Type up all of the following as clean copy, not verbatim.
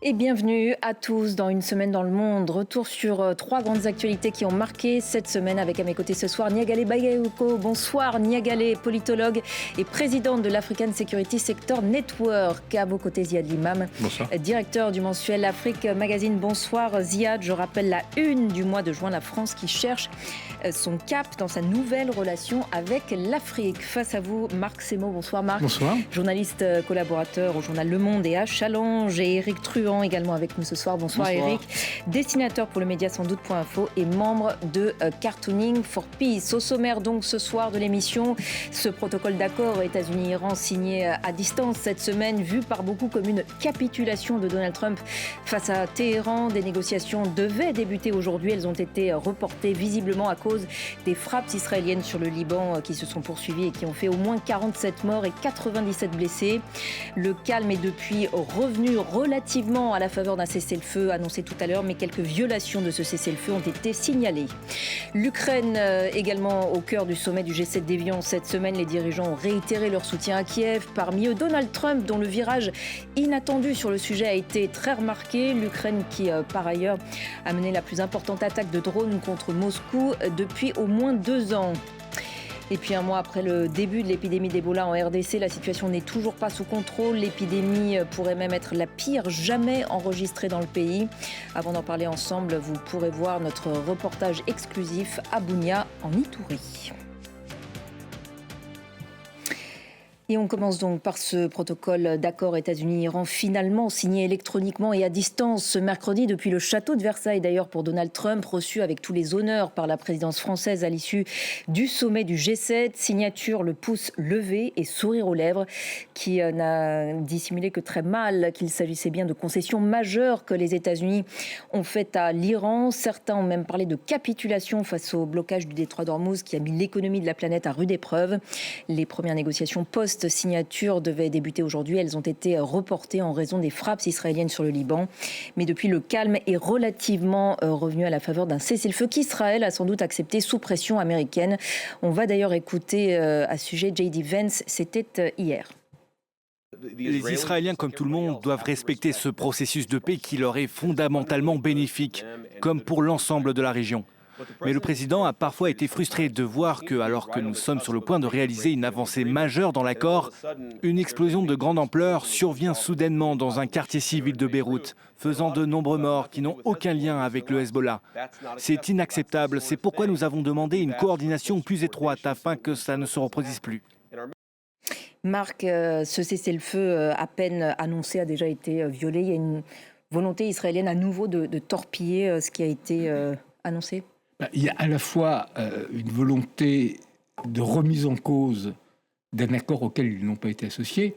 Et bienvenue à tous dans Une semaine dans le monde. Retour sur trois grandes actualités qui ont marqué cette semaine avec à mes côtés ce soir Niagale Bayeko. Bonsoir Niagale, politologue et présidente de l'African Security Sector Network. À vos côtés Ziad Limam, bonsoir. Directeur du mensuel Afrique Magazine. Bonsoir Ziad. Je rappelle la une du mois de juin, la France qui cherche son cap dans sa nouvelle relation avec l'Afrique. Face à vous, Marc Semo. Bonsoir Marc. Bonsoir. Journaliste collaborateur au journal Le Monde et à Challenge. Et Éric Truand également avec nous ce soir. Bonsoir Éric. Dessinateur pour le média Sans-Doute.info et membre de Cartooning for Peace. Au sommaire donc ce soir de l'émission, ce protocole d'accord États-Unis-Iran signé à distance cette semaine, vu par beaucoup comme une capitulation de Donald Trump face à Téhéran. Des négociations devaient débuter aujourd'hui. Elles ont été reportées visiblement à cause des frappes israéliennes sur le Liban qui se sont poursuivies et qui ont fait au moins 47 morts et 97 blessés. Le calme est depuis revenu relativement à la faveur d'un cessez-le-feu annoncé tout à l'heure, mais quelques violations de ce cessez-le-feu ont été signalées. L'Ukraine également au cœur du sommet du G7 d'Évian cette semaine. Les dirigeants ont réitéré leur soutien à Kiev. Parmi eux, Donald Trump, dont le virage inattendu sur le sujet a été très remarqué. L'Ukraine qui, par ailleurs, a mené la plus importante attaque de drones contre Moscou depuis au moins 2 ans. Et puis un mois après le début de l'épidémie d'Ebola en RDC, la situation n'est toujours pas sous contrôle. L'épidémie pourrait même être la pire jamais enregistrée dans le pays. Avant d'en parler ensemble, vous pourrez voir notre reportage exclusif à Bunia en Itourie. Et on commence donc par ce protocole d'accord États-Unis-Iran finalement signé électroniquement et à distance ce mercredi depuis le château de Versailles d'ailleurs pour Donald Trump, reçu avec tous les honneurs par la présidence française à l'issue du sommet du G7. Signature le pouce levé et sourire aux lèvres qui n'a dissimulé que très mal qu'il s'agissait bien de concessions majeures que les États-Unis ont faites à l'Iran. Certains ont même parlé de capitulation face au blocage du détroit d'Ormuz qui a mis l'économie de la planète à rude épreuve. Les premières négociations post-signature devaient débuter aujourd'hui. Elles ont été reportées en raison des frappes israéliennes sur le Liban. Mais depuis, le calme est relativement revenu à la faveur d'un cessez-le-feu qu'Israël a sans doute accepté sous pression américaine. On va d'ailleurs écouter à ce sujet J.D. Vance, c'était hier. Les Israéliens, comme tout le monde, doivent respecter ce processus de paix qui leur est fondamentalement bénéfique, comme pour l'ensemble de la région. Mais le président a parfois été frustré de voir que, alors que nous sommes sur le point de réaliser une avancée majeure dans l'accord, une explosion de grande ampleur survient soudainement dans un quartier civil de Beyrouth, faisant de nombreux morts qui n'ont aucun lien avec le Hezbollah. C'est inacceptable, c'est pourquoi nous avons demandé une coordination plus étroite afin que ça ne se reproduise plus. Marc, ce cessez-le-feu à peine annoncé a déjà été violé. Il y a une volonté israélienne à nouveau de torpiller ce qui a été annoncé ? Il y a à la fois une volonté de remise en cause d'un accord auquel ils n'ont pas été associés.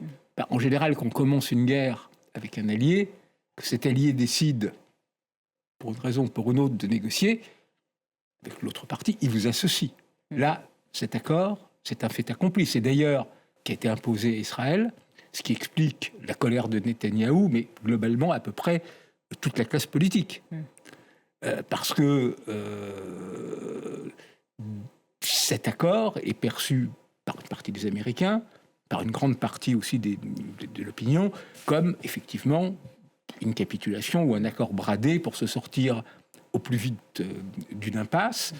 En général, quand on commence une guerre avec un allié, que cet allié décide, pour une raison ou pour une autre, de négocier avec l'autre partie, il vous associe. Là, cet accord, c'est un fait accompli. C'est d'ailleurs qui a été imposé à Israël, ce qui explique la colère de Netanyahou, mais globalement à peu près toute la classe politique. Parce que cet accord est perçu par une partie des Américains, par une grande partie aussi de l'opinion, comme effectivement une capitulation ou un accord bradé pour se sortir au plus vite d'une impasse.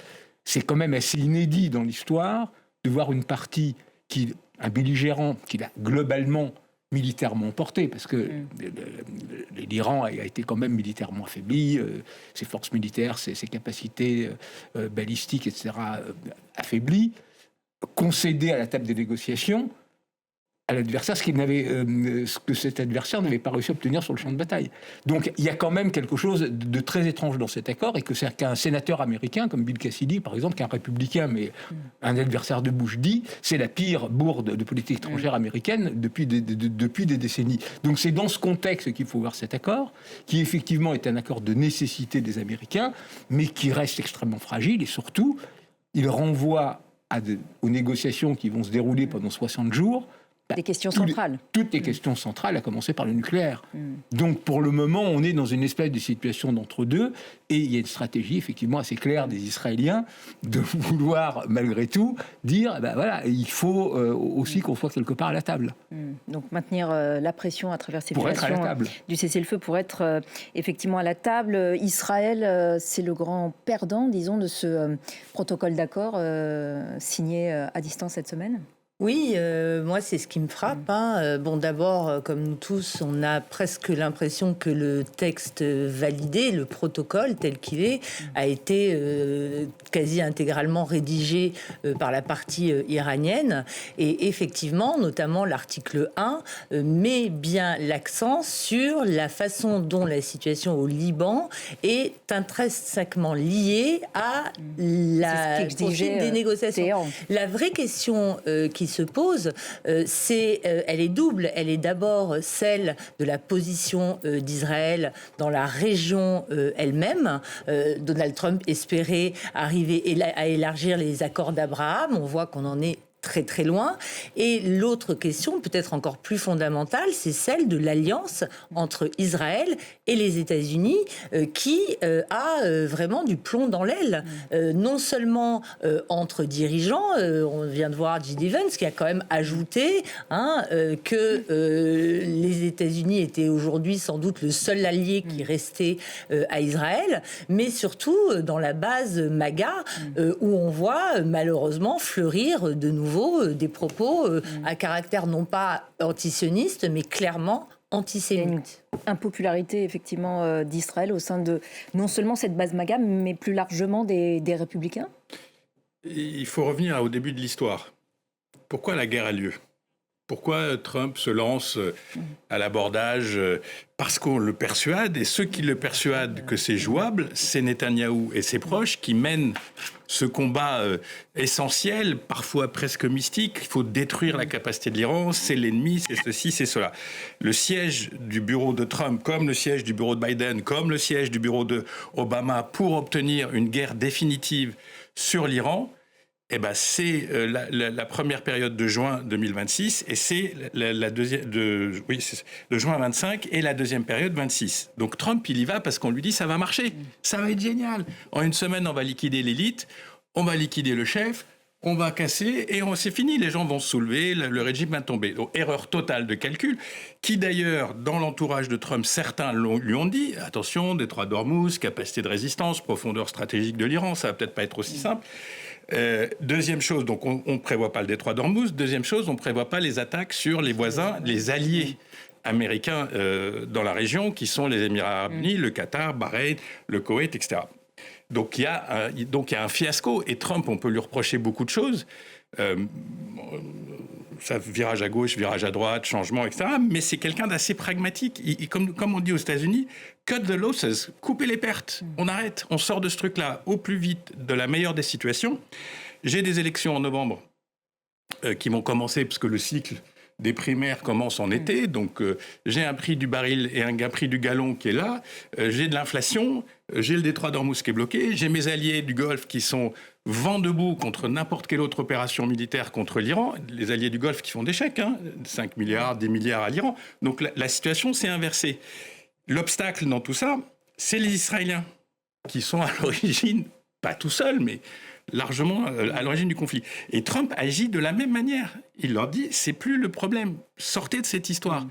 C'est quand même assez inédit dans l'histoire de voir une partie, un belligérant qui l'a globalement militairement porté, parce que l'Iran a été quand même militairement affaibli, ses forces militaires, ses capacités balistiques, etc., affaiblies, concédé à la table des négociations à l'adversaire, ce que cet adversaire n'avait pas réussi à obtenir sur le champ de bataille. Donc il y a quand même quelque chose de très étrange dans cet accord, et que c'est qu'un sénateur américain comme Bill Cassidy, par exemple, qui est un républicain mais un adversaire de Bush, dit c'est la pire bourde de politique étrangère américaine depuis des décennies. Donc c'est dans ce contexte qu'il faut voir cet accord, qui effectivement est un accord de nécessité des Américains, mais qui reste extrêmement fragile, et surtout il renvoie aux négociations qui vont se dérouler pendant 60 jours. Des questions centrales. Toutes les questions centrales, à commencer par le nucléaire. Donc, pour le moment, on est dans une espèce de situation d'entre-deux, et il y a une stratégie, effectivement, assez claire des Israéliens de vouloir, malgré tout, dire, voilà, il faut aussi qu'on soit quelque part à la table. donc maintenir la pression à travers ces pour être à la table du cessez-le-feu pour être effectivement à la table. Israël, c'est le grand perdant, disons, de ce protocole d'accord signé à distance cette semaine. Oui, moi c'est ce qui me frappe. Bon, d'abord, comme nous tous, on a presque l'impression que le texte validé, le protocole tel qu'il est, a été quasi intégralement rédigé par la partie iranienne. Et effectivement, notamment l'article 1 met bien l'accent sur la façon dont la situation au Liban est intrinsèquement liée à la poursuite des négociations. La vraie question qui se pose, elle est double. Elle est d'abord celle de la position d'Israël dans la région elle-même. Donald Trump espérait arriver à élargir les accords d'Abraham. On voit qu'on en est très très loin. Et l'autre question, peut-être encore plus fondamentale, c'est celle de l'alliance entre Israël et les États-Unis qui a vraiment du plomb dans l'aile. Non seulement entre dirigeants, on vient de voir J.D. Vance qui a quand même ajouté que les États-Unis étaient aujourd'hui sans doute le seul allié qui restait à Israël, mais surtout dans la base MAGA où on voit malheureusement fleurir de nouveau des propos à caractère non pas antisioniste, mais clairement antisémite. Impopularité effectivement d'Israël au sein de non seulement cette base MAGA, mais plus largement des républicains. Il faut revenir au début de l'histoire. Pourquoi la guerre a lieu ? Pourquoi Trump se lance à l'abordage ? Parce qu'on le persuade, et ceux qui le persuadent que c'est jouable, c'est Netanyahou et ses proches qui mènent ce combat essentiel, parfois presque mystique. Il faut détruire la capacité de l'Iran, c'est l'ennemi, c'est ceci, c'est cela. Le siège du bureau de Trump, comme le siège du bureau de Biden, comme le siège du bureau de Obama, pour obtenir une guerre définitive sur l'Iran, c'est la première période de juin 2026 et c'est la deuxième de juin 25 et la deuxième période 26. Donc Trump, il y va parce qu'on lui dit ça va marcher, ça va être génial. En une semaine, on va liquider l'élite, on va liquider le chef, on va casser et c'est fini. Les gens vont se soulever, le régime va tomber. Donc erreur totale de calcul, qui d'ailleurs, dans l'entourage de Trump, certains lui ont dit attention, détroit d'Ormuz, capacité de résistance, profondeur stratégique de l'Iran, ça va peut-être pas être aussi simple. Deuxième chose, donc on ne prévoit pas le détroit d'Ormuz. Deuxième chose, on ne prévoit pas les attaques sur les voisins, les alliés américains dans la région, qui sont les Émirats arabes unis, le Qatar, Bahreïn, le Koweït, etc. Donc il y a un fiasco. Et Trump, on peut lui reprocher beaucoup de choses. Ça, virage à gauche, virage à droite, changement, etc. Mais c'est quelqu'un d'assez pragmatique. Comme on dit aux États-Unis, cut the losses, couper les pertes. On arrête, on sort de ce truc-là au plus vite, de la meilleure des situations. J'ai des élections en novembre qui vont commencer, parce que le cycle des primaires commence en été. Donc j'ai un prix du baril et un prix du gallon qui est là. J'ai de l'inflation, j'ai le détroit d'Ormuz qui est bloqué, j'ai mes alliés du Golfe qui sont vent debout contre n'importe quelle autre opération militaire contre l'Iran. Les alliés du Golfe qui font des chèques, 5 milliards, 10 milliards à l'Iran. Donc la situation s'est inversée. L'obstacle dans tout ça, c'est les Israéliens qui sont à l'origine, pas tout seuls, mais largement à l'origine du conflit. Et Trump agit de la même manière. Il leur dit, c'est plus le problème, sortez de cette histoire.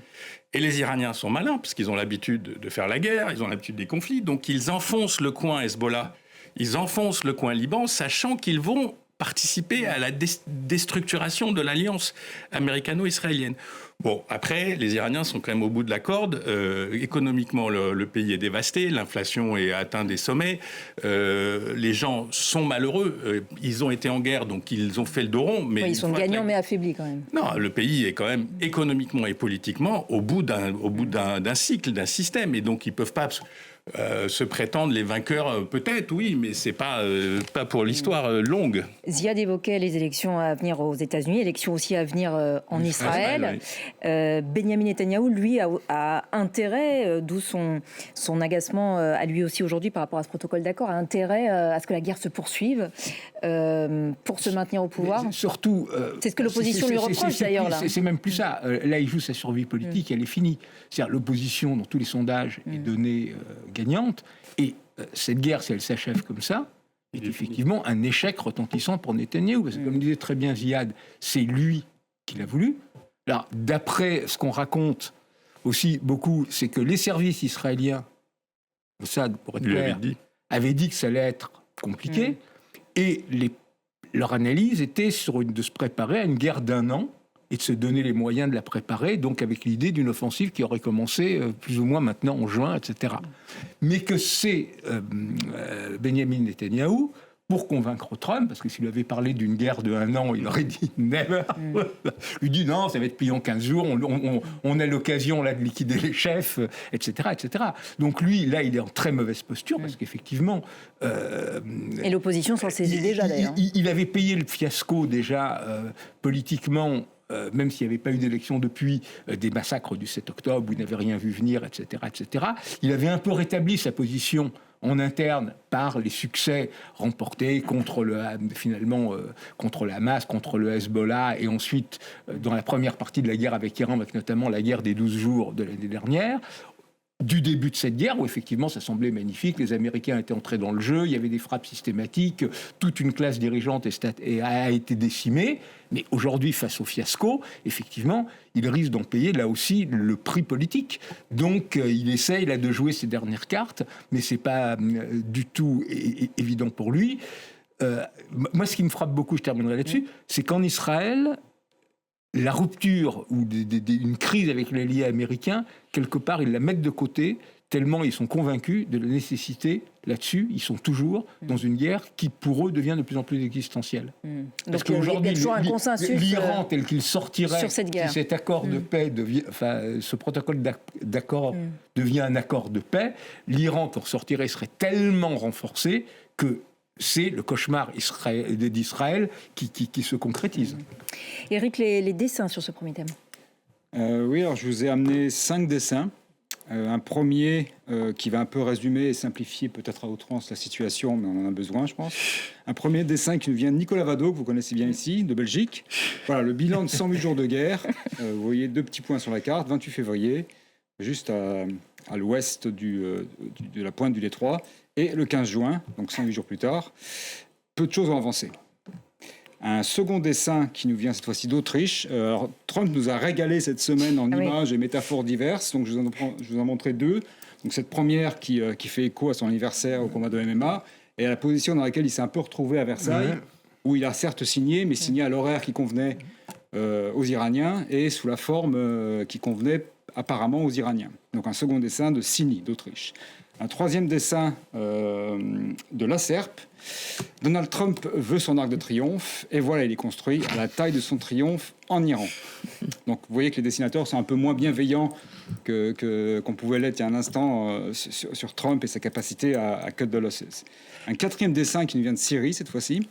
Et les Iraniens sont malins, parce qu'ils ont l'habitude de faire la guerre, ils ont l'habitude des conflits, donc ils enfoncent le coin Hezbollah, ils enfoncent le coin Liban, sachant qu'ils vont participer à la déstructuration de l'alliance américano-israélienne. Bon, après, les Iraniens sont quand même au bout de la corde. Économiquement, le pays est dévasté, l'inflation est atteint des sommets. Les gens sont malheureux. Ils ont été en guerre, donc ils ont fait le dos rond. Mais ils sont gagnants, mais affaiblis quand même. Non, le pays est quand même économiquement et politiquement au bout d'un cycle, d'un système. Et donc, ils ne peuvent pas se prétendre les vainqueurs, peut-être, oui, mais c'est pas pour l'histoire longue. Ziad évoquait les élections à venir aux États-Unis, élections aussi à venir en Israël. Oui. Benjamin Netanyahou, lui, a intérêt, d'où son agacement à lui aussi aujourd'hui par rapport à ce protocole d'accord, a intérêt à ce que la guerre se poursuive pour se maintenir au pouvoir. Mais surtout, c'est ce que l'opposition lui reproche d'ailleurs. C'est même plus ça. Là, il joue sa survie politique, elle est finie. C'est-à-dire l'opposition, dans tous les sondages, est donnée gagnante. Et cette guerre, si elle s'achève comme ça, est effectivement un échec retentissant pour Netanyahou. Parce que, comme disait très bien Ziad, c'est lui qui l'a voulu. Alors, d'après ce qu'on raconte aussi beaucoup, c'est que les services israéliens, Mossad, pour être clair, avaient dit que ça allait être compliqué, et leur analyse était de se préparer à une guerre d'1 an, et de se donner les moyens de la préparer, donc avec l'idée d'une offensive qui aurait commencé plus ou moins maintenant en juin, etc. Mais que c'est Benjamin Netanyahou, pour convaincre Trump, parce que s'il avait parlé d'une guerre de 1 an, il aurait dit « never ». Il dit « non, ça va être plié en 15 jours, on a l'occasion là de liquider les chefs, etc. etc. » Donc lui, là, il est en très mauvaise posture, parce qu'effectivement... Et l'opposition s'en saisit déjà, d'ailleurs. Il avait payé le fiasco déjà politiquement, même s'il n'y avait pas eu d'élection depuis des massacres du 7 octobre, où il n'avait rien vu venir, etc., etc. Il avait un peu rétabli sa position en interne par les succès remportés contre le Hamas, contre le Hezbollah, et ensuite dans la première partie de la guerre avec Iran, avec notamment la guerre des 12 jours de l'année dernière. Du début de cette guerre, où effectivement ça semblait magnifique, les Américains étaient entrés dans le jeu, il y avait des frappes systématiques, toute une classe dirigeante a été décimée, mais aujourd'hui, face au fiasco, effectivement, il risque d'en payer là aussi le prix politique. Donc il essaye là de jouer ses dernières cartes, mais c'est pas du tout évident pour lui. Moi, ce qui me frappe beaucoup, je terminerai là-dessus, c'est qu'en Israël, la rupture ou une crise avec l'allié américain, quelque part, ils la mettent de côté, tellement ils sont convaincus de la nécessité là-dessus. Ils sont toujours dans une guerre qui, pour eux, devient de plus en plus existentielle. Parce qu'aujourd'hui, l'Iran, tel qu'il sortirait, sur cette guerre. Si cet accord de paix, ce protocole d'accord devient un accord de paix, l'Iran, qui ressortirait, serait tellement renforcé que c'est le cauchemar d'Israël qui se concrétise. Éric, les dessins sur ce premier thème. Oui, alors je vous ai amené 5 dessins. Un premier qui va un peu résumer et simplifier peut-être à outrance la situation, mais on en a besoin, je pense. Un premier dessin qui nous vient de Nicolas Vado, que vous connaissez bien ici, de Belgique. Voilà, le bilan de 108 jours de guerre. Vous voyez 2 petits points sur la carte, 28 février, juste à l'ouest de la pointe du détroit, et le 15 juin, donc 108 jours plus tard. Peu de choses ont avancé. Un second dessin qui nous vient cette fois-ci d'Autriche. Alors, Trump nous a régalé cette semaine en images et métaphores diverses, donc je vous en montrerai 2. Donc cette première qui fait écho à son anniversaire au combat de MMA, et à la position dans laquelle il s'est un peu retrouvé à Versailles, où il a certes signé, mais signé à l'horaire qui convenait aux Iraniens, et sous la forme qui convenait apparemment aux Iraniens. Donc un second dessin de Sini, d'Autriche. Un troisième dessin de La Serpe. Donald Trump veut son arc de triomphe, et voilà, il est construit à la taille de son triomphe en Iran. Donc vous voyez que les dessinateurs sont un peu moins bienveillants qu'on pouvait l'être il y a un instant sur Trump et sa capacité à cut the losses. Un quatrième dessin qui nous vient de Syrie cette fois-ci,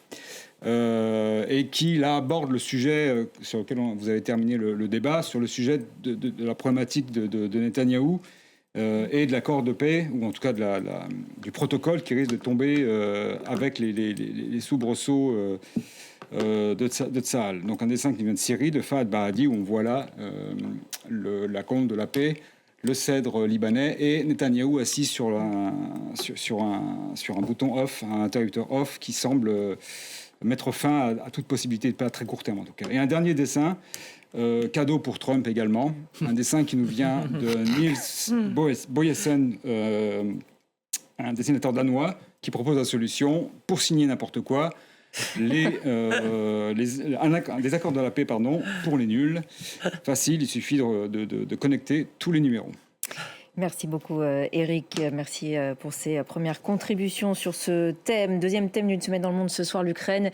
et qui là aborde le sujet sur lequel vous avez terminé le débat, sur le sujet de la problématique de Netanyahou, et de l'accord de paix, ou en tout cas du protocole qui risque de tomber avec les soubresauts de Tsahal. Donc un dessin qui vient de Syrie, de Fahad Bahadi, où on voit là la colonne de la paix, le cèdre libanais, et Netanyahou assis sur un bouton off, un interrupteur off, qui semble mettre fin à toute possibilité de paix à très court terme en tout cas. Et un dernier dessin, cadeau pour Trump également, un dessin qui nous vient de Niels Boyesen, un dessinateur danois, qui propose la solution pour signer n'importe quoi, des accords de la paix pour les nuls. Facile, il suffit de connecter tous les numéros. Merci beaucoup Éric, merci pour ces premières contributions sur ce thème. Deuxième thème d'une semaine dans le monde ce soir, l'Ukraine.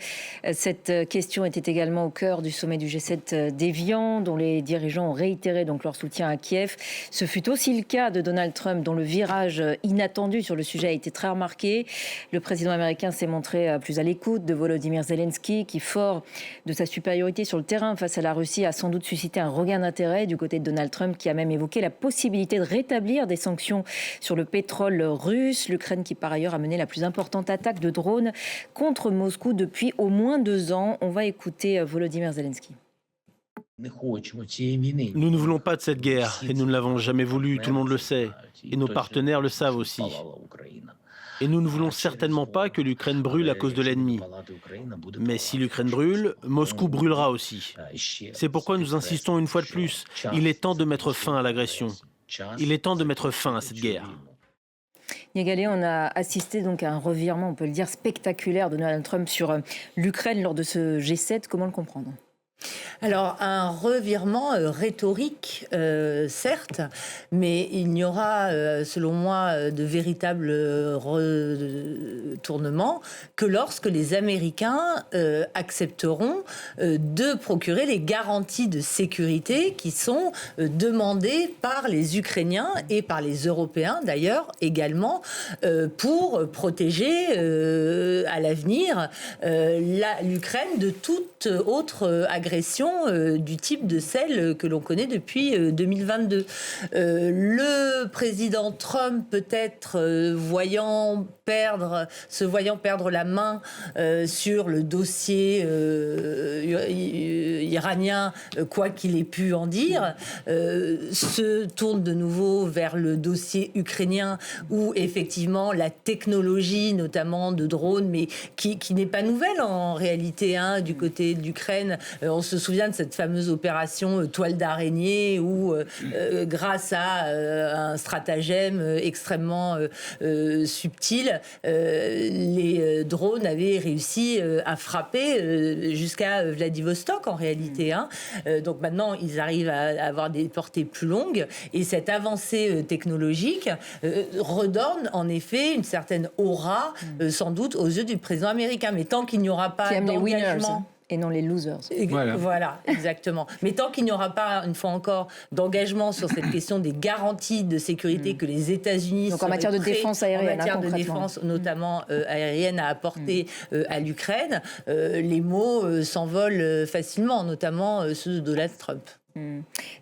Cette question était également au cœur du sommet du G7 d'Évian, dont les dirigeants ont réitéré donc leur soutien à Kiev. Ce fut aussi le cas de Donald Trump, dont le virage inattendu sur le sujet a été très remarqué. Le président américain s'est montré plus à l'écoute de Volodymyr Zelensky, qui, fort de sa supériorité sur le terrain face à la Russie, a sans doute suscité un regain d'intérêt du côté de Donald Trump, qui a même évoqué la possibilité de rétablir des sanctions sur le pétrole russe. L'Ukraine qui par ailleurs a mené la plus importante attaque de drones contre Moscou depuis au moins 2 ans. On va écouter Volodymyr Zelensky. Nous ne voulons pas de cette guerre et nous ne l'avons jamais voulu, tout le monde le sait. Et nos partenaires le savent aussi. Et nous ne voulons certainement pas que l'Ukraine brûle à cause de l'ennemi. Mais si l'Ukraine brûle, Moscou brûlera aussi. C'est pourquoi nous insistons une fois de plus. Il est temps de mettre fin à l'agression. Il est temps de mettre fin à cette guerre. Niagalé, on a assisté donc à un revirement, on peut le dire, spectaculaire de Donald Trump sur l'Ukraine lors de ce G7. Comment le comprendre ? Alors, un revirement rhétorique, certes, mais il n'y aura, selon moi, de véritable retournement que lorsque les Américains accepteront de procurer les garanties de sécurité qui sont demandées par les Ukrainiens et par les Européens, d'ailleurs, également, pour protéger à l'avenir l'Ukraine de toute autre agression du type de celle que l'on connaît depuis 2022. Le président Trump, peut-être se voyant perdre la main sur le dossier iranien, quoi qu'il ait pu en dire, se tourne de nouveau vers le dossier ukrainien où effectivement la technologie, notamment de drones, mais qui n'est pas nouvelle en réalité du côté de l'Ukraine. On se souvient de cette fameuse opération Toile d'araignée où, grâce à un stratagème extrêmement subtil, les drones avaient réussi à frapper jusqu'à Vladivostok en réalité. Donc maintenant, ils arrivent à avoir des portées plus longues et cette avancée technologique redonne en effet une certaine aura, sans doute, aux yeux du président américain. Mais tant qu'il n'y aura pas d'engagement... Et non les losers. Voilà, exactement. Mais tant qu'il n'y aura pas, une fois encore, d'engagement sur cette question des garanties de sécurité que les États-Unis donc en matière de défense aérienne, en matière de défense notamment aérienne à apporter à l'Ukraine, les mots s'envolent facilement, notamment ceux de Donald Trump.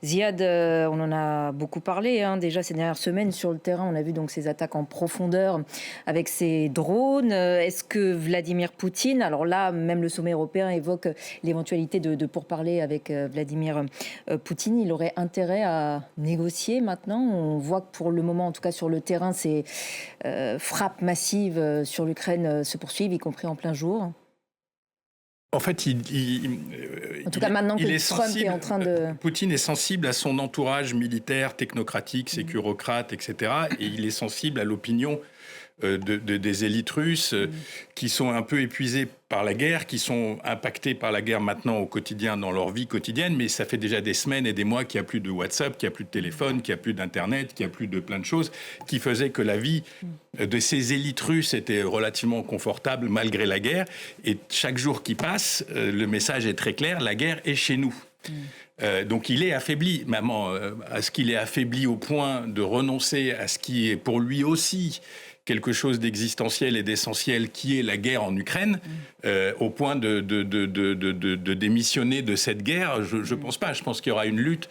Ziad, on en a beaucoup parlé déjà ces dernières semaines sur le terrain. On a vu donc ces attaques en profondeur avec ces drones. Est-ce que Vladimir Poutine, alors là, même le sommet européen évoque l'éventualité de pourparler avec Vladimir Poutine, il aurait intérêt à négocier maintenant? On voit que pour le moment, en tout cas sur le terrain, ces frappes massives sur l'Ukraine se poursuivent, y compris en plein jour. En fait, en tout cas, maintenant que Trump est en train de... Poutine est sensible à son entourage militaire, technocratique, sécurocrate, etc. Et il est sensible à l'opinion des élites russes qui sont un peu épuisées par la guerre, qui sont impactées par la guerre maintenant au quotidien, dans leur vie quotidienne, mais ça fait déjà des semaines et des mois qu'il n'y a plus de WhatsApp, qu'il n'y a plus de téléphone, qu'il n'y a plus d'Internet, qu'il n'y a plus de plein de choses qui faisaient que la vie de ces élites russes était relativement confortable malgré la guerre. Et chaque jour qui passe, le message est très clair, la guerre est chez nous. Donc il est affaibli, est-ce qu'il est affaibli au point de renoncer à ce qui est pour lui aussi quelque chose d'existentiel et d'essentiel, qui est la guerre en Ukraine, au point de démissionner de cette guerre? Je ne pense pas. Je pense qu'il y aura une lutte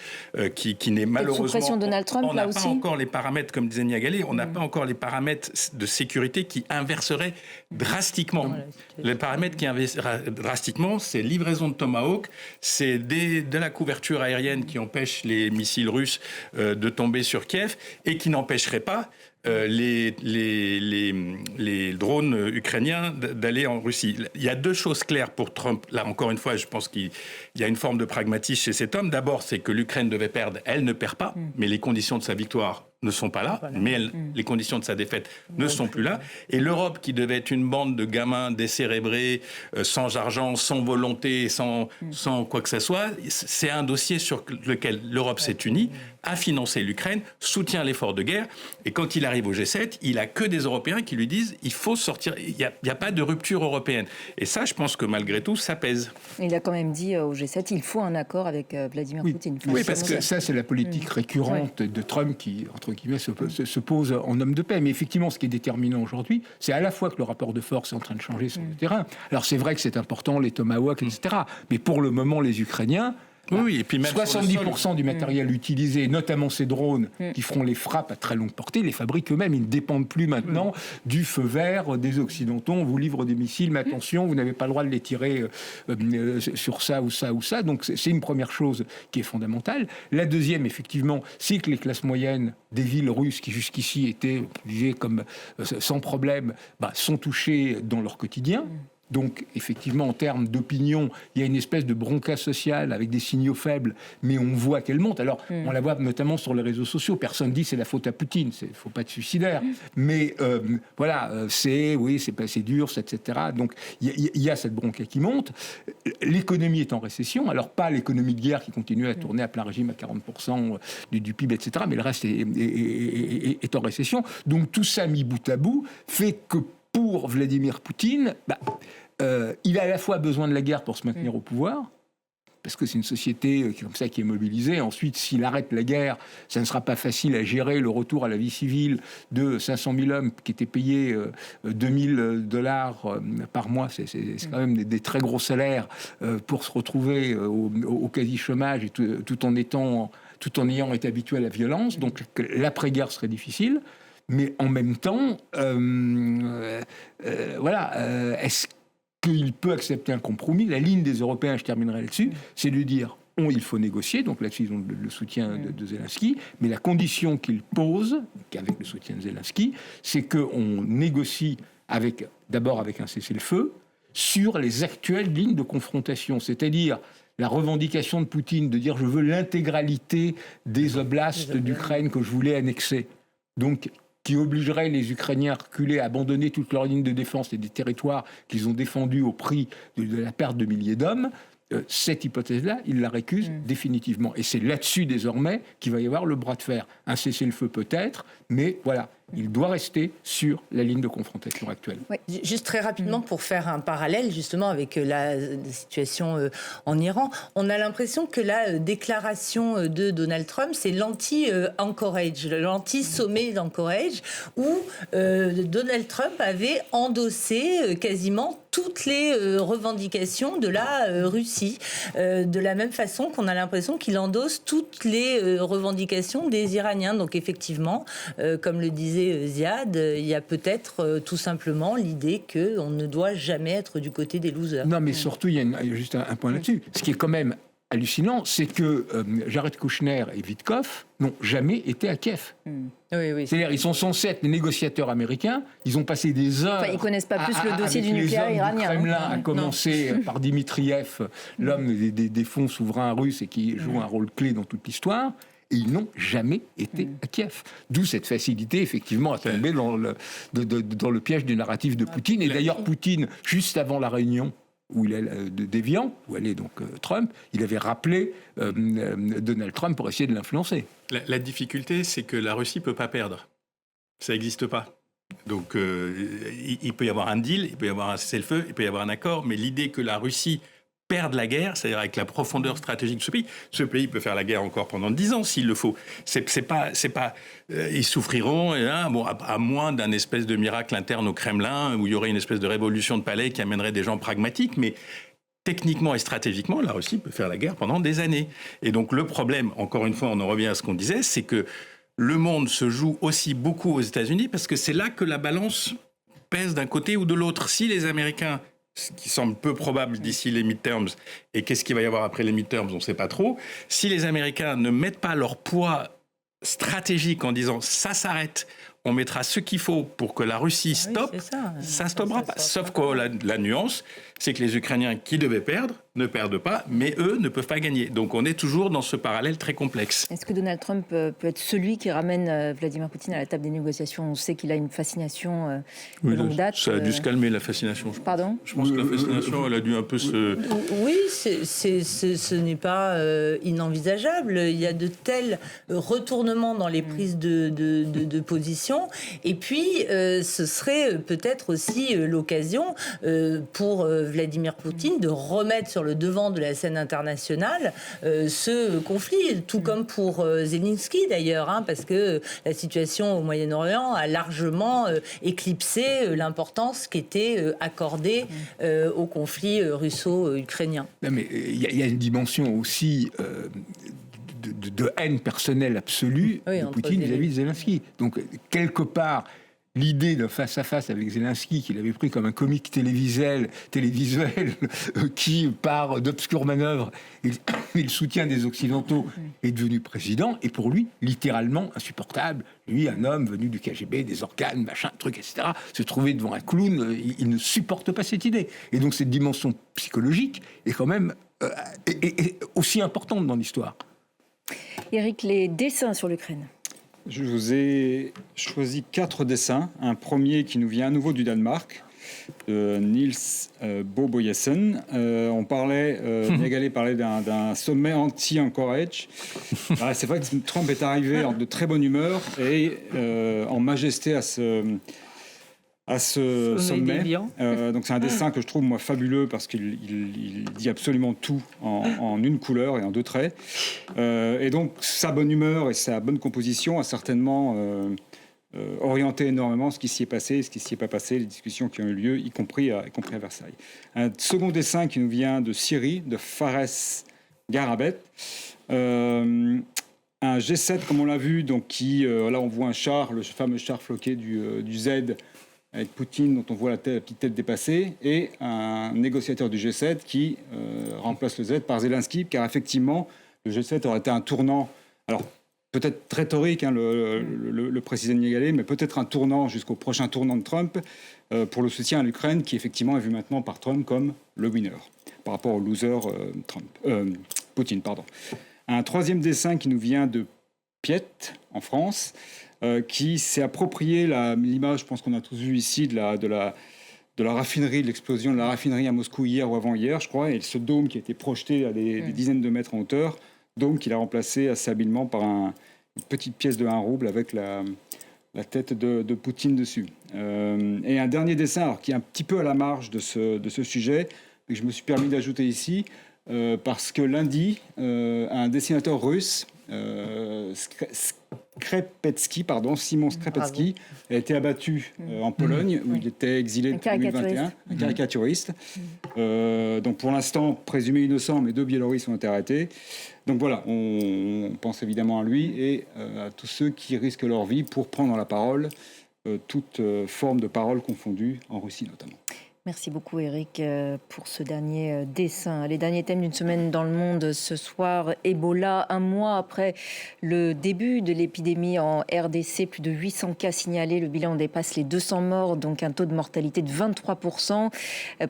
qui n'est malheureusement... Sous pression de Donald Trump, on n'a pas encore les paramètres, comme disait Niagalé, on n'a pas encore les paramètres de sécurité qui inverseraient drastiquement. Les paramètres qui inverseraient drastiquement, c'est livraison de Tomahawk, c'est de la couverture aérienne qui empêche les missiles russes de tomber sur Kiev et qui n'empêcherait pas les drones ukrainiens d'aller en Russie. Il y a deux choses claires pour Trump. Là, encore une fois, je pense qu'il y a une forme de pragmatisme chez cet homme. D'abord, c'est que l'Ukraine devait perdre. Elle ne perd pas, mais les conditions de sa victoire ne sont pas là, mais les conditions de sa défaite ne sont plus là. Et l'Europe, qui devait être une bande de gamins décérébrés, sans argent, sans volonté, sans quoi que ce soit, c'est un dossier sur lequel l'Europe s'est unie, a financé l'Ukraine, soutient l'effort de guerre. Et quand il arrive au G7, il n'a que des Européens qui lui disent il faut sortir, il n'y a pas de rupture européenne. Et ça, je pense que malgré tout, ça pèse. Il a quand même dit au G7 il faut un accord avec Vladimir Poutine. Oui, parce que ça, c'est la politique récurrente de Trump qui, entre guillemets, se pose en homme de paix. Mais effectivement, ce qui est déterminant aujourd'hui, c'est à la fois que le rapport de force est en train de changer sur le terrain. Alors c'est vrai que c'est important, les Tomahawks, etc. Mais pour le moment, les Ukrainiens, Oui, et puis même 70% du matériel utilisé, notamment ces drones qui feront les frappes à très longue portée, les fabriquent eux-mêmes. Ils ne dépendent plus maintenant du feu vert des Occidentaux. On vous livre des missiles, mais attention, vous n'avez pas le droit de les tirer sur ça ou ça ou ça. Donc c'est une première chose qui est fondamentale. La deuxième, effectivement, c'est que les classes moyennes des villes russes qui jusqu'ici étaient vivées comme sans problème, sont touchées dans leur quotidien. Donc, effectivement, en termes d'opinion, il y a une espèce de bronca sociale avec des signaux faibles, mais on voit qu'elle monte. Alors, on la voit notamment sur les réseaux sociaux. Personne ne dit c'est la faute à Poutine, il ne faut pas être suicidaire. Mais voilà, c'est dur, etc. Donc, il y a cette bronca qui monte. L'économie est en récession. Alors, pas l'économie de guerre qui continue à tourner à plein régime à 40% du PIB, etc. Mais le reste est en récession. Donc, tout ça mis bout à bout fait que pour Vladimir Poutine, il a à la fois besoin de la guerre pour se maintenir au pouvoir, parce que c'est une société comme ça qui est mobilisée. Ensuite, s'il arrête la guerre, ça ne sera pas facile à gérer le retour à la vie civile de 500 000 hommes qui étaient payés $2 000 par mois. C'est quand même des très gros salaires pour se retrouver au quasi-chômage et tout en ayant été habitué à la violence. Donc l'après-guerre serait difficile. Mais en même temps, est-ce qu'il peut accepter un compromis? La ligne des Européens, je terminerai là-dessus, c'est de dire il faut négocier, donc là-dessus ils ont le soutien de Zelensky, mais la condition qu'il pose, avec le soutien de Zelensky, c'est qu'on négocie d'abord avec un cessez-le-feu sur les actuelles lignes de confrontation, c'est-à-dire la revendication de Poutine de dire je veux l'intégralité des oblasts d'Ukraine que je voulais annexer. Donc, qui obligerait les Ukrainiens à reculer, à abandonner toutes leurs lignes de défense et des territoires qu'ils ont défendus au prix de la perte de milliers d'hommes, cette hypothèse-là, il la récuse définitivement. Et c'est là-dessus, désormais, qu'il va y avoir le bras de fer. Un cessez-le-feu peut-être, mais voilà, il doit rester sur la ligne de confrontation actuelle. Oui. Juste très rapidement, pour faire un parallèle justement avec la situation en Iran, on a l'impression que la déclaration de Donald Trump, c'est l'anti-Anchorage, l'anti-sommet d'Anchorage, où Donald Trump avait endossé quasiment toutes les revendications de la Russie, de la même façon qu'on a l'impression qu'il endosse toutes les revendications des Iraniens. Donc effectivement, comme le disait Ziad, il y a peut-être tout simplement l'idée qu'on ne doit jamais être du côté des losers. Non, mais surtout, il y a juste un point là-dessus. Ce qui est quand même hallucinant, c'est que Jared Kushner et Witkoff n'ont jamais été à Kiev. Oui. C'est-à-dire, ils sont censés être les négociateurs américains. Ils ont passé des heures. Ils connaissent pas plus le dossier du nucléaire iranien. Le Kremlin, à commencer par Dmitriev, l'homme des fonds souverains russes et qui joue un rôle clé dans toute l'histoire. Et ils n'ont jamais été à Kiev. D'où cette facilité, effectivement, à tomber dans le piège du narratif de Poutine. Et d'ailleurs, Poutine, juste avant la réunion où il est d'Évian, où allait donc Trump, il avait rappelé Donald Trump pour essayer de l'influencer. La difficulté, c'est que la Russie ne peut pas perdre. Ça n'existe pas. Donc, il peut y avoir un deal, il peut y avoir un cessez-le-feu, il peut y avoir un accord, mais l'idée que la Russie perdre la guerre, c'est-à-dire avec la profondeur stratégique de ce pays peut faire la guerre encore pendant 10 ans s'il le faut. C'est pas, ils souffriront, à moins d'un espèce de miracle interne au Kremlin où il y aurait une espèce de révolution de palais qui amènerait des gens pragmatiques, mais techniquement et stratégiquement, la Russie peut faire la guerre pendant des années. Et donc le problème, encore une fois, on en revient à ce qu'on disait, c'est que le monde se joue aussi beaucoup aux États-Unis parce que c'est là que la balance pèse d'un côté ou de l'autre. Si les Américains, ce qui semble peu probable d'ici les midterms, et qu'est-ce qu'il va y avoir après les midterms, on ne sait pas trop, si les Américains ne mettent pas leur poids stratégique en disant ça s'arrête, on mettra ce qu'il faut pour que la Russie stoppe, ça ne stoppera pas. Sauf que la nuance, c'est que les Ukrainiens qui devaient perdre ne perdent pas, mais eux ne peuvent pas gagner. Donc on est toujours dans ce parallèle très complexe. Est-ce que Donald Trump peut être celui qui ramène Vladimir Poutine à la table des négociations? On sait qu'il a une fascination de longue date. Ça a dû se calmer, la fascination. Pardon ? Je pense que la fascination, elle a dû un peu se... Oui, ce n'est pas inenvisageable. Il y a de tels retournements dans les prises de position situation. Et puis, ce serait peut-être aussi l'occasion pour Vladimir Poutine de remettre sur le devant de la scène internationale ce conflit, tout comme pour Zelensky d'ailleurs, hein, parce que la situation au Moyen-Orient a largement éclipsé l'importance qui était accordée au conflit russo-ukrainien. Mais il y a une dimension aussi de haine personnelle absolue de Poutine vis-à-vis de Zelensky. Donc, quelque part, l'idée d'un face-à-face avec Zelensky, qu'il avait pris comme un comique télévisuel qui, par d'obscures manœuvres, il soutient des Occidentaux, est devenu président, et pour lui, littéralement insupportable. Lui, un homme venu du KGB, des organes, machin, truc, etc., se trouver devant un clown, il ne supporte pas cette idée. Et donc cette dimension psychologique est quand même est aussi importante dans l'histoire. Éric, les dessins sur l'Ukraine. Je vous ai choisi 4 dessins. Un premier qui nous vient à nouveau du Danemark, de Niels Bobojessen. Niagalé parlait d'un sommet anti-Anchorage. C'est vrai que Trump est arrivé en de très bonne humeur et en majesté à ce sommet. Donc c'est un dessin que je trouve moi fabuleux parce qu'il dit absolument tout en une couleur et en 2 traits. Et donc sa bonne humeur et sa bonne composition a certainement orienté énormément ce qui s'y est passé et ce qui s'y est pas passé, les discussions qui ont eu lieu, y compris à Versailles. Un second dessin qui nous vient de Syrie, de Fares Garabet. Un G7 comme on l'a vu, donc qui là on voit un char, le fameux char floqué du Z, avec Poutine, dont on voit la petite tête dépassée, et un négociateur du G7 qui remplace le Z par Zelensky, car effectivement, le G7 aurait été un tournant, alors peut-être rhétorique, hein, le président Niagalé, mais peut-être un tournant jusqu'au prochain tournant de Trump pour le soutien à l'Ukraine, qui effectivement est vu maintenant par Trump comme le winner, par rapport au loser Poutine. Un troisième dessin qui nous vient de Piet, en France, qui s'est approprié l'image, je pense qu'on a tous vu ici, de la raffinerie, de l'explosion de la raffinerie à Moscou hier ou avant-hier, je crois, et ce dôme qui a été projeté à des dizaines de mètres en hauteur, dôme qu'il a remplacé assez habilement par une petite pièce de 1 rouble avec la tête de Poutine dessus. Et un dernier dessin, alors, qui est un petit peu à la marge de ce sujet, que je me suis permis d'ajouter ici, parce que lundi, un dessinateur russe, Simon Skrepetsky, a été abattu en Pologne, où il était exilé depuis 2021, un caricaturiste. Donc pour l'instant, présumé innocent, mais 2 Biélorusses ont été arrêtés. Donc voilà, on pense évidemment à lui et à tous ceux qui risquent leur vie pour prendre la parole, toute forme de parole confondue, en Russie notamment. Merci beaucoup Éric pour ce dernier dessin. Les derniers thèmes d'une semaine dans le monde ce soir. Ebola, 1 mois après le début de l'épidémie en RDC, plus de 800 cas signalés. Le bilan dépasse les 200 morts, donc un taux de mortalité de 23%.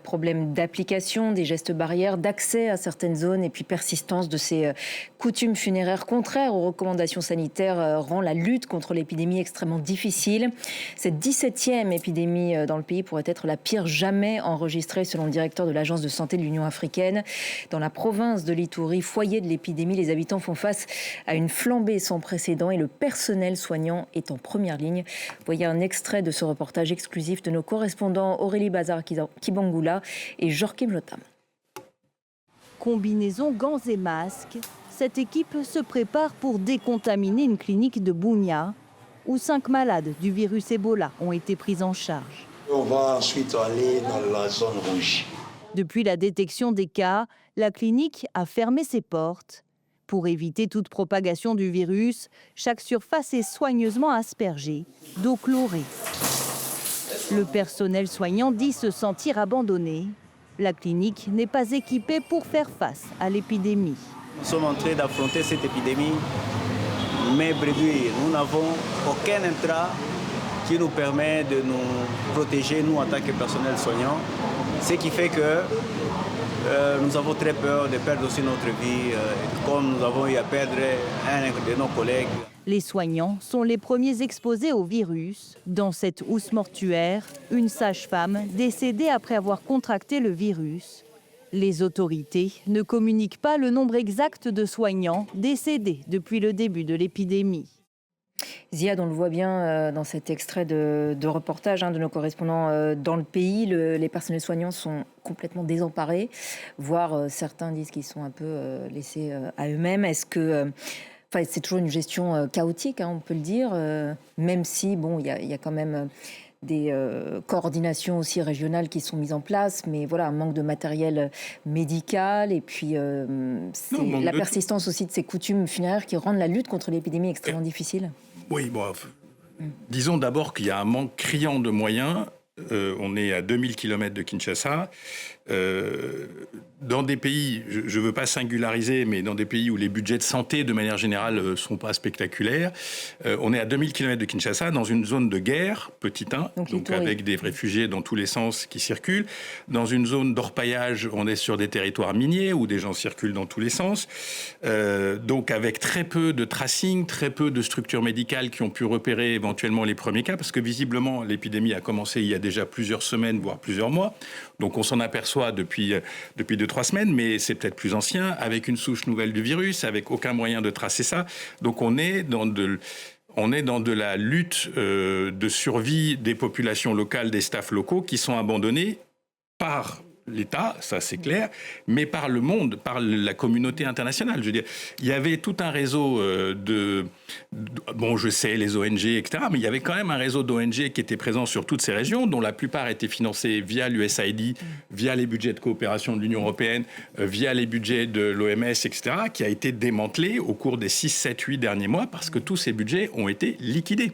Problème d'application, des gestes barrières, d'accès à certaines zones et puis persistance de ces coutumes funéraires contraires aux recommandations sanitaires rend la lutte contre l'épidémie extrêmement difficile. Cette 17e épidémie dans le pays pourrait être la pire jamais enregistrée selon le directeur de l'Agence de santé de l'Union africaine. Dans la province de l'Ituri, foyer de l'épidémie, les habitants font face à une flambée sans précédent et le personnel soignant est en première ligne. Voyez un extrait de ce reportage exclusif de nos correspondants Aurélie Bazar-Kibangula et Joachim Lotham. Combinaison, gants et masques, cette équipe se prépare pour décontaminer une clinique de Bunia où 5 malades du virus Ebola ont été pris en charge. On va ensuite aller dans la zone rouge. Depuis la détection des cas, la clinique a fermé ses portes. Pour éviter toute propagation du virus, chaque surface est soigneusement aspergée d'eau chlorée. Le personnel soignant dit se sentir abandonné. La clinique n'est pas équipée pour faire face à l'épidémie. Nous sommes en train d'affronter cette épidémie, mais bredouille, nous n'avons aucun intrant qui nous permet de nous protéger, nous, en tant que personnel soignant. Ce qui fait que nous avons très peur de perdre aussi notre vie, comme nous avons eu à perdre un de nos collègues. Les soignants sont les premiers exposés au virus. Dans cette housse mortuaire, une sage-femme décédée après avoir contracté le virus. Les autorités ne communiquent pas le nombre exact de soignants décédés depuis le début de l'épidémie. Ziad, on le voit bien dans cet extrait de reportage de nos correspondants dans le pays, les personnels soignants sont complètement désemparés, voire certains disent qu'ils sont un peu laissés à eux-mêmes. Est-ce que... c'est toujours une gestion chaotique, on peut le dire, même si, il y a quand même des coordinations aussi régionales qui sont mises en place, mais voilà, un manque de matériel médical et puis la persistance aussi de ces coutumes funéraires qui rendent la lutte contre l'épidémie extrêmement difficile. Oui, disons d'abord qu'il y a un manque criant de moyens. On est à 2000 km de Kinshasa. Dans des pays, je ne veux pas singulariser, mais dans des pays où les budgets de santé, de manière générale, ne sont pas spectaculaires, on est à 2000 km de Kinshasa, dans une zone de guerre, petit 1, donc avec des réfugiés dans tous les sens qui circulent. Dans une zone d'orpaillage, on est sur des territoires miniers où des gens circulent dans tous les sens. Donc avec très peu de tracing, très peu de structures médicales qui ont pu repérer éventuellement les premiers cas, parce que visiblement, l'épidémie a commencé il y a déjà plusieurs semaines, voire plusieurs mois. Donc on s'en aperçoit depuis 2-3 semaines, mais c'est peut-être plus ancien, avec une souche nouvelle du virus, avec aucun moyen de tracer ça. Donc on est dans de la lutte de survie des populations locales, des staffs locaux qui sont abandonnés par l'État, ça c'est clair, mais par le monde, par la communauté internationale. Je veux dire, il y avait tout un réseau je sais, les ONG, etc., mais il y avait quand même un réseau d'ONG qui était présent sur toutes ces régions, dont la plupart étaient financées via l'USAID, via les budgets de coopération de l'Union européenne, via les budgets de l'OMS, etc., qui a été démantelé au cours des 6, 7, 8 derniers mois, parce que tous ces budgets ont été liquidés.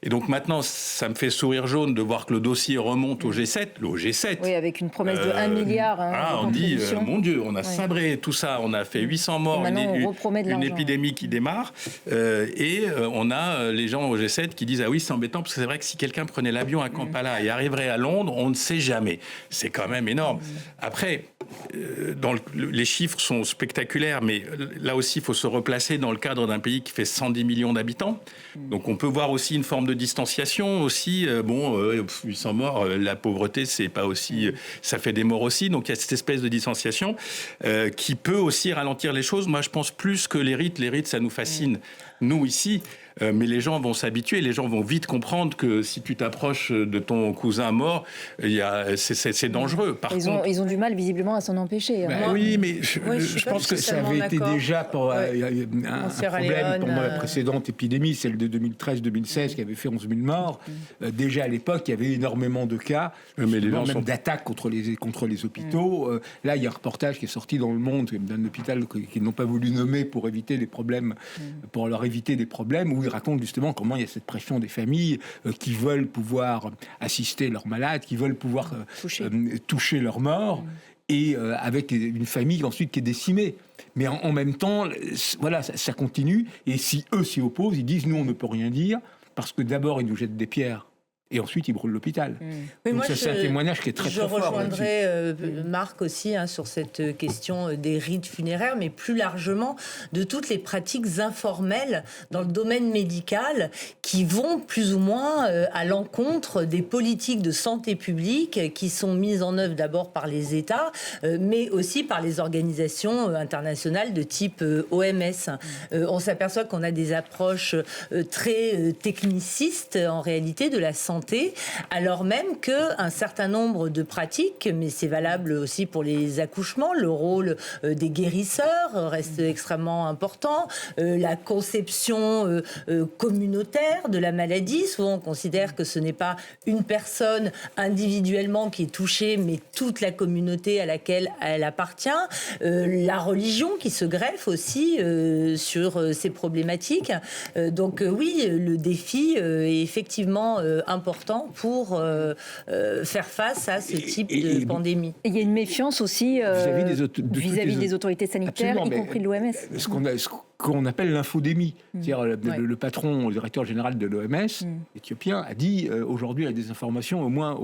Et donc maintenant, ça me fait sourire jaune de voir que le dossier remonte au G7. Au G7. Oui, avec une promesse de 1 milliard. On dit, mon Dieu, on a sabré tout ça, on a fait 800 morts, une épidémie qui démarre, et on a les gens au G7 qui disent « Ah oui, c'est embêtant, parce que c'est vrai que si quelqu'un prenait l'avion à Kampala et arriverait à Londres, on ne sait jamais. » C'est quand même énorme. Après, les chiffres sont spectaculaires, mais là aussi, il faut se replacer dans le cadre d'un pays qui fait 110 millions d'habitants. Donc on peut voir aussi une forme de distanciation aussi. 800 morts, la pauvreté, c'est pas aussi... ça fait des morts aussi. Donc il y a cette espèce de distanciation qui peut aussi ralentir les choses. Moi, je pense plus que les rites, ça nous fascine, nous, ici. Mais les gens vont s'habituer, les gens vont vite comprendre que si tu t'approches de ton cousin mort, c'est dangereux. Ils ont du mal visiblement à s'en empêcher. Oui, mais je pense que ça avait été déjà pour un problème pendant la précédente épidémie, celle de 2013-2016 qui avait fait 11 000 morts. Déjà à l'époque, il y avait énormément de cas, même d'attaques contre les hôpitaux. Là, il y a un reportage qui est sorti dans Le Monde d'un hôpital qu'ils n'ont pas voulu nommer pour éviter des problèmes, pour leur éviter des problèmes, où il raconte justement comment il y a cette pression des familles qui veulent pouvoir assister leurs malades, qui veulent pouvoir toucher leurs morts, et avec une famille ensuite qui est décimée. Mais en même temps, voilà, ça continue, et si eux s'y opposent, ils disent « nous, on ne peut rien dire », parce que d'abord, ils nous jettent des pierres. Et ensuite, ils brûlent l'hôpital. Donc ça, c'est un témoignage qui est très, très fort. Je rejoindrai Marc aussi sur cette question des rites funéraires, mais plus largement de toutes les pratiques informelles dans le domaine médical qui vont plus ou moins à l'encontre des politiques de santé publique qui sont mises en œuvre d'abord par les États, mais aussi par les organisations internationales de type OMS. On s'aperçoit qu'on a des approches très technicistes, en réalité, de la santé, alors même qu'un certain nombre de pratiques, mais c'est valable aussi pour les accouchements, le rôle des guérisseurs reste extrêmement important, la conception communautaire de la maladie, souvent on considère que ce n'est pas une personne individuellement qui est touchée, mais toute la communauté à laquelle elle appartient, la religion qui se greffe aussi sur ces problématiques. Donc oui, le défi est effectivement important pour faire face à ce type de pandémie. Il y a une méfiance aussi vis-à-vis des autorités sanitaires, y compris de l'OMS. Ce qu'on appelle l'infodémie. C'est-à-dire le patron, le directeur général de l'OMS, éthiopien, a dit aujourd'hui il y a des informations au moins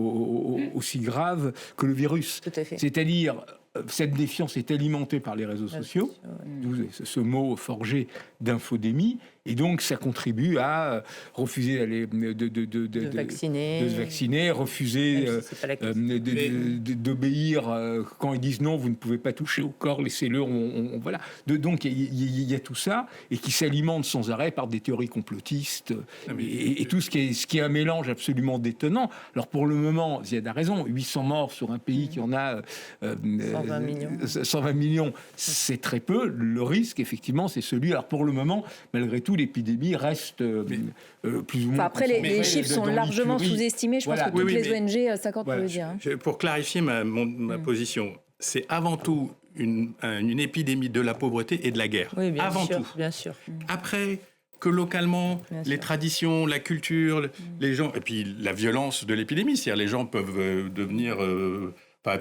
aussi graves que le virus. Tout à fait. C'est-à-dire, cette défiance est alimentée par les réseaux sociaux, d'où ce mot forgé d'infodémie, et donc ça contribue à refuser de se vacciner, refuser d'obéir quand ils disent non, vous ne pouvez pas toucher au corps, laissez-le, voilà. Donc il y a tout ça, et qui s'alimente sans arrêt par des théories complotistes, et tout ce qui est un mélange absolument détonnant. Alors pour le moment, Ziad a raison, 800 morts sur un pays qui en a 120 millions, c'est très peu. Le risque, effectivement, c'est celui... Alors pour le moment, malgré tout, l'épidémie reste plus ou moins... Après, les chiffres sont largement sous-estimés. Je pense que toutes les ONG s'accordent pour le dire. Pour clarifier ma position, c'est avant tout une épidémie de la pauvreté et de la guerre. Oui, bien avant sûr, tout. Bien sûr. Après, que localement, les traditions, la culture, les gens... Et puis la violence de l'épidémie, c'est-à-dire les gens peuvent devenir...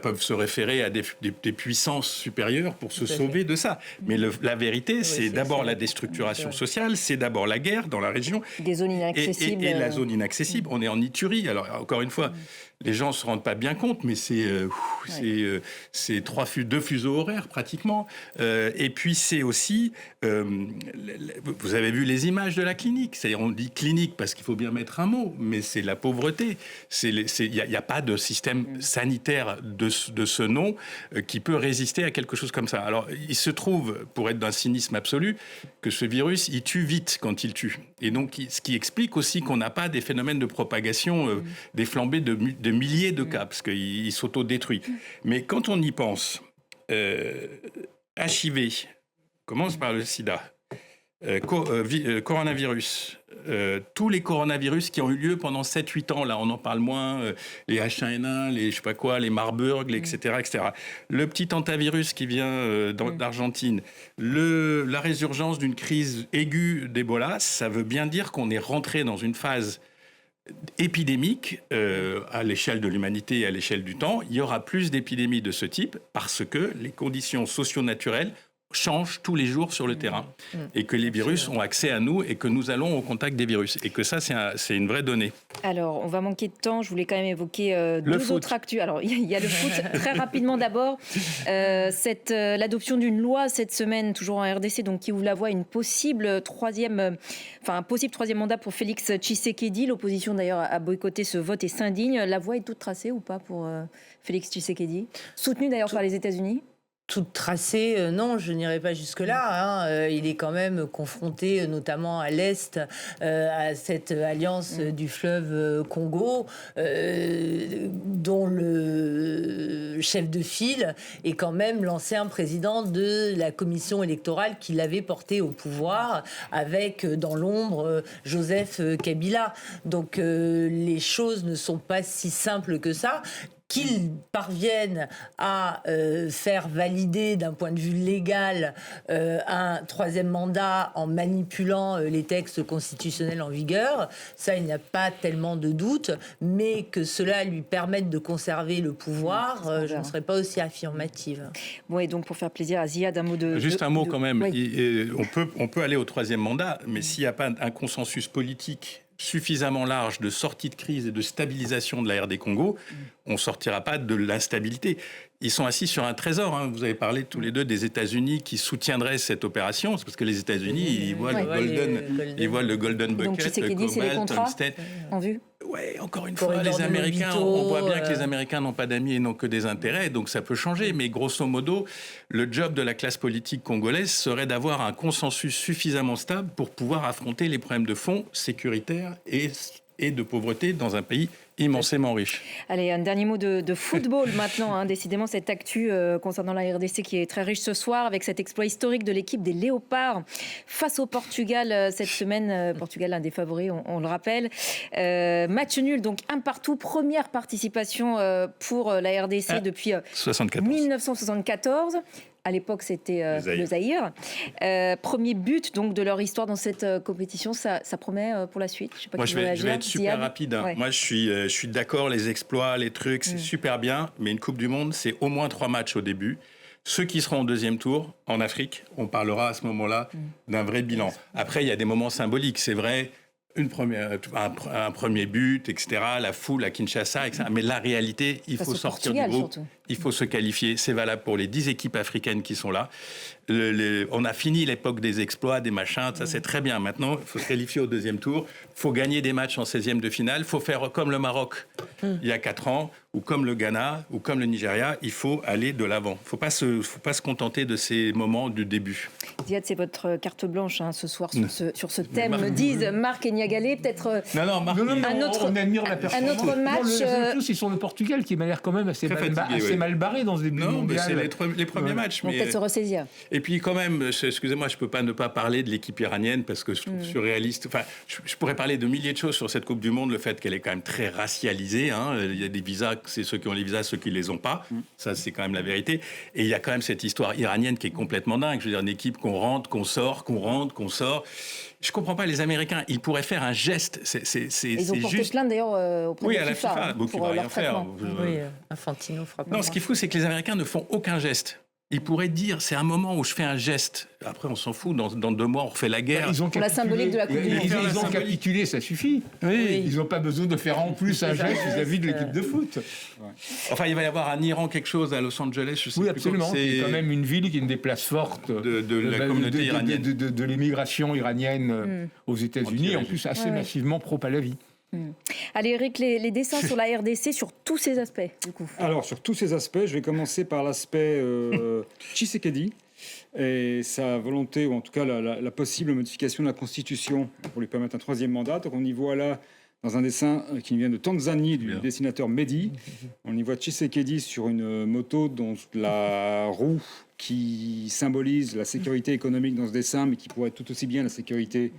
peuvent se référer à des puissances supérieures pour se sauver de ça. Mais la vérité, c'est d'abord la déstructuration sociale, c'est d'abord la guerre dans la région. Des zones inaccessibles. Et la zone inaccessible. On est en Iturie. Alors, encore une fois, les gens ne se rendent pas bien compte, mais c'est 2 fuseaux horaires pratiquement. Et puis, c'est aussi... vous avez vu les images de la clinique. On dit clinique parce qu'il faut bien mettre un mot, mais c'est la pauvreté. Il n'y a pas de système sanitaire de ce nom qui peut résister à quelque chose comme ça. Alors, il se trouve, pour être d'un cynisme absolu, que ce virus, il tue vite quand il tue. Et donc, ce qui explique aussi qu'on n'a pas des phénomènes de propagation, des flambées de milliers de cas, parce qu'il s'auto-détruit. Mais quand on y pense, HIV, commence par le sida, coronavirus, tous les coronavirus qui ont eu lieu pendant 7-8 ans, là on en parle moins, les H1N1, les je sais pas quoi, les Marburg, etc., etc. Le petit hantavirus qui vient d'Argentine, la résurgence d'une crise aiguë d'Ebola, ça veut bien dire qu'on est rentré dans une phase épidémique à l'échelle de l'humanité et à l'échelle du temps. Il y aura plus d'épidémies de ce type parce que les conditions socio-naturelles changent tous les jours sur le terrain et que les virus ont accès à nous et que nous allons au contact des virus et que ça c'est une vraie donnée. Alors on va manquer de temps, je voulais quand même évoquer deux autres actus. Alors il y a le foot très rapidement d'abord, l'adoption d'une loi cette semaine toujours en RDC donc qui ouvre la voie à un possible troisième mandat pour Félix Tshisekedi. L'opposition d'ailleurs a boycotté ce vote et s'indigne. La voie est toute tracée ou pas pour Félix Tshisekedi, soutenu d'ailleurs par les États-Unis? Toute tracée, non, je n'irai pas jusque-là. Il est quand même confronté, notamment à l'Est, à cette alliance du fleuve Congo, dont le chef de file est quand même l'ancien président de la commission électorale qui l'avait porté au pouvoir, avec dans l'ombre Joseph Kabila. Donc les choses ne sont pas si simples que ça. Qu'ils parviennent à faire valider d'un point de vue légal un troisième mandat en manipulant les textes constitutionnels en vigueur, ça il n'y a pas tellement de doute, mais que cela lui permette de conserver le pouvoir, je ne serais pas aussi affirmative. Bon, et donc pour faire plaisir à Ziad, un mot de... Juste un mot quand même, oui. On peut aller au troisième mandat, mais s'il n'y a pas un consensus politique suffisamment large de sortie de crise et de stabilisation de la RD Congo, on ne sortira pas de l'instabilité. Ils sont assis sur un trésor. Hein. Vous avez parlé tous les deux des États-Unis qui soutiendraient cette opération. C'est parce que les États-Unis, ils voient le golden bucket, le cobalt, tungstène. En vue. Ouais, encore une fois, les Américains, on voit bien que les Américains n'ont pas d'amis et n'ont que des intérêts, donc ça peut changer. Mais grosso modo, le job de la classe politique congolaise serait d'avoir un consensus suffisamment stable pour pouvoir affronter les problèmes de fond sécuritaires et de pauvreté dans un pays immensément riche. Allez, un dernier mot de football maintenant. Hein. Décidément, cette actu concernant la RDC qui est très riche ce soir avec cet exploit historique de l'équipe des Léopards face au Portugal cette semaine. Portugal, l'un des favoris, on le rappelle. Match nul, donc 1-1, première participation pour la RDC depuis 1974. À l'époque, c'était le Zaïre. Premier but donc, de leur histoire dans cette compétition. Ça promet pour la suite. Je sais pas. Moi, je vais être super rapide. Hein. Ouais. Moi, je suis d'accord, les exploits, les trucs, c'est super bien. Mais une Coupe du Monde, c'est au moins 3 matchs au début. Ceux qui seront au deuxième tour, en Afrique, on parlera à ce moment-là d'un vrai bilan. Après, il y a des moments symboliques, c'est vrai. Un premier but, etc., la foule à Kinshasa, etc. Mais la réalité, il faut sortir du groupe. il faut se qualifier. C'est valable pour les 10 équipes africaines qui sont là. On a fini l'époque des exploits, des machins, ça c'est très bien. Maintenant, il faut se qualifier au deuxième tour. Il faut gagner des matchs en 16e de finale. Il faut faire comme le Maroc il y a 4 ans, ou comme le Ghana, ou comme le Nigeria. Il faut aller de l'avant. Il ne faut pas se contenter de ces moments du début. Ziad, c'est votre carte blanche ce soir sur ce thème, me disent Marc et Niagalé. Peut-être Marc, on admire la performance. Un autre match. C'est sur le Portugal qui m'a l'air quand même assez mal barré dans ce début mondial. C'est les premiers matchs. Mais peut-être se ressaisir. Et puis quand même, excusez-moi, je ne peux pas ne pas parler de l'équipe iranienne parce que je trouve surréaliste. Enfin, je pourrais parler de milliers de choses sur cette Coupe du Monde, le fait qu'elle est quand même très racialisée. Il y a des visas, c'est ceux qui ont les visas, ceux qui ne les ont pas. Ça, c'est quand même la vérité. Et il y a quand même cette histoire iranienne qui est complètement dingue. Je veux dire, une équipe qu'on rentre, qu'on sort, qu'on rentre, qu'on sort. Je ne comprends pas les Américains. Ils pourraient faire un geste. Ils ont porté plainte d'ailleurs auprès de la FIFA. Donc il ne va rien faire. Oui, Infantino fera pas. Non, ce qui est fou, c'est que les Américains ne font aucun geste. Ils pourraient dire, c'est un moment où je fais un geste. Après, on s'en fout. Dans 2 mois, on refait la guerre. Pour la symbolique de la Coupe du Monde. Ils ont capitulé, ça suffit. Oui. Ils n'ont pas besoin de faire en plus un geste vis-à-vis de l'équipe de foot. Enfin, il va y avoir un Iran quelque chose à Los Angeles. Je sais plus absolument. C'est quand même une ville qui est une des places fortes de la communauté iranienne. De l'immigration iranienne aux États-Unis, en plus assez massivement pro-Pahlavi. Allez Eric, les dessins sur la RDC, sur tous ces aspects du coup. Alors sur tous ces aspects, je vais commencer par l'aspect Tshisekedi et sa volonté, ou en tout cas la possible modification de la Constitution pour lui permettre un 3e mandat. Donc on y voit là, dans un dessin qui vient de Tanzanie, du dessinateur Mehdi, on y voit Tshisekedi sur une moto dont la roue qui symbolise la sécurité économique dans ce dessin, mais qui pourrait être tout aussi bien la sécurité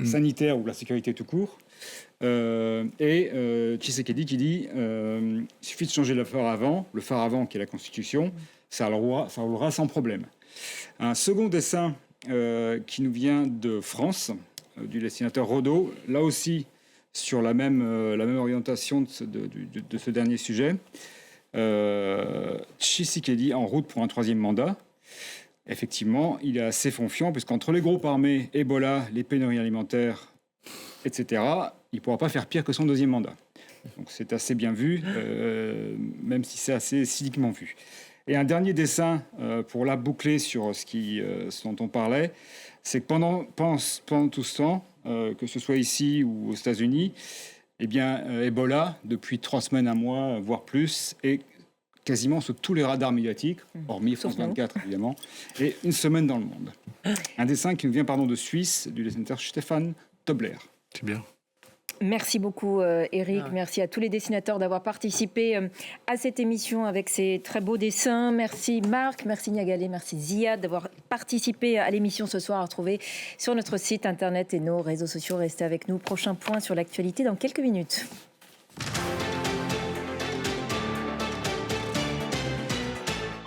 sanitaire ou la sécurité tout court. Tshisekedi qui dit il suffit de changer le phare avant qui est la Constitution, ça roulera sans problème. Un second dessin qui nous vient de France, du dessinateur Rodot, là aussi sur la même orientation de ce dernier sujet. Tshisekedi en route pour un 3e mandat. Effectivement, il est assez confiant, puisqu'entre les groupes armés, Ebola, les pénuries alimentaires, etc., il ne pourra pas faire pire que son 2e mandat. Donc c'est assez bien vu, même si c'est assez cyniquement vu. Et un dernier dessin, pour la boucler sur ce dont on parlait, c'est que pendant tout ce temps, que ce soit ici ou aux États-Unis, eh bien, Ebola, depuis 3 semaines, 1 mois, voire plus, est quasiment sur tous les radars médiatiques, hormis France 24 évidemment, et 1 semaine dans le monde. Un dessin qui nous vient de Suisse, du dessinateur Stéphane Tobler. C'est bien. Merci beaucoup Eric, merci à tous les dessinateurs d'avoir participé à cette émission avec ces très beaux dessins. Merci Marc, merci Niagalé, merci Ziad d'avoir participé à l'émission ce soir, à retrouver sur notre site internet et nos réseaux sociaux. Restez avec nous, prochain point sur l'actualité dans quelques minutes.